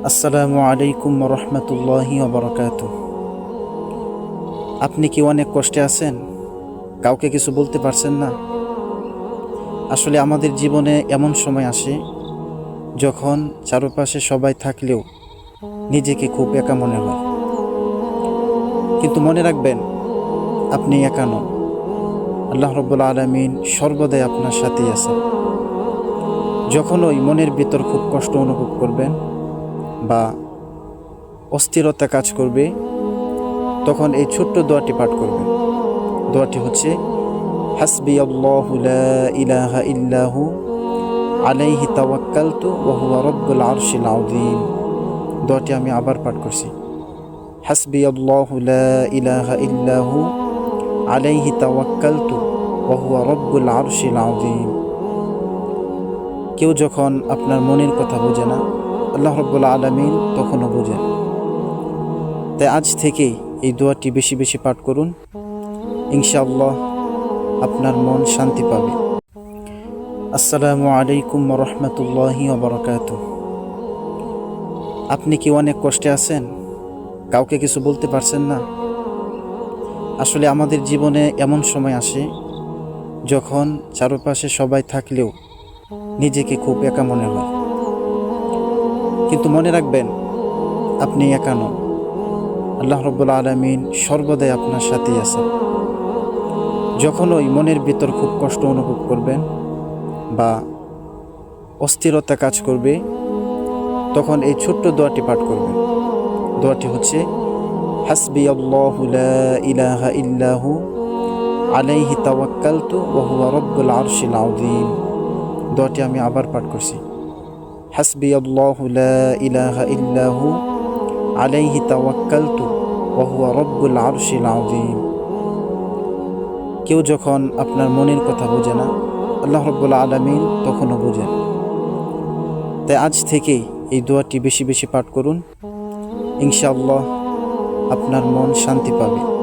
আসসালামু আলাইকুম রহমতুল্লাহি ওবরাকাতুহ। আপনি কি অনেক কষ্টে আছেন? কাউকে কিছু বলতে পারছেন না? আসলে আমাদের জীবনে এমন সময় আসে যখন চারপাশে সবাই থাকলেও নিজেকে খুব একা মনে হয়। কিন্তু মনে রাখবেন, আপনি একা নন। আল্লাহ রাব্বুল আলামিন সর্বদাই আপনার সাথেই আছেন। যখন ওই মনের ভিতর খুব কষ্ট অনুভব করবেন বা অস্থিরতা কাজ করবে, তখন এই ছোট্ট দোয়াটি পাঠ করবেন। দোয়াটি হচ্ছে হাসবিয়াল্লাহু লা ইলাহা ইল্লাহু আলাইহি তাওয়াক্কালতু ওয়া হুয়া রাব্বুল আরশিল আযীম। দোয়াটি আমি আবার পাঠ করছি। হাসবিয়াল্লাহু লা ইলাহা ইল্লাহু আলাইহি তাওয়াক্কালতু ওয়া হুয়া রাব্বুল আরশিল আযীম। কেউ যখন আপনার মনের কথা বোঝে না, আল্লাহ রাব্বুল আলামিন তখনও বোঝেন। তাই আজ থেকেই এই দোয়াটি বেশি বেশি পাঠ করুন। ইনশাআল্লাহ আপনার মন শান্তি পাবে। আসসালামু আলাইকুম রহমতুল্লাহি ওবরাকাতুহ। আপনি কি অনেক কষ্টে আছেন? কাউকে কিছু বলতে পারছেন না? আসলে আমাদের জীবনে এমন সময় আসে যখন চারপাশে সবাই থাকলেও নিজেকে খুব একা মনে হয়। কিন্তু মনে রাখবেন, আপনি একা নন। আল্লাহ রাব্বুল আলামিন সর্বদাই আপনার সাথেই আছেন। যখন ওই মনের ভিতর খুব কষ্ট অনুভব করবেন বা অস্থিরতা কাজ করবে, তখন এই ছোট্ট দোয়াটি পাঠ করবেন। দোয়াটি হচ্ছে হাসবিয়াল্লাহু লা ইলাহা ইল্লাহু আলাইহি তাওয়াক্কালতু ওয়া হুয়া রাব্বুল আরশিল আযীম। দোয়াটি আমি আবার পাঠ করছি। হাসবিয়াল্লাহু লা ইলাহা ইল্লাহু আলাইহি তাওয়াক্কালতু ওয়া হুয়া রাব্বুল আরশিল আযীম। কেউ যখন আপনার মনের কথা বোঝে না, আল্লাহ রাব্বুল আলামিন তখনও বোঝেন। তাই আজ থেকেই এই দোয়াটি বেশি বেশি পাঠ করুন। ইনশাআল্লাহ আপনার মন শান্তি পাবে।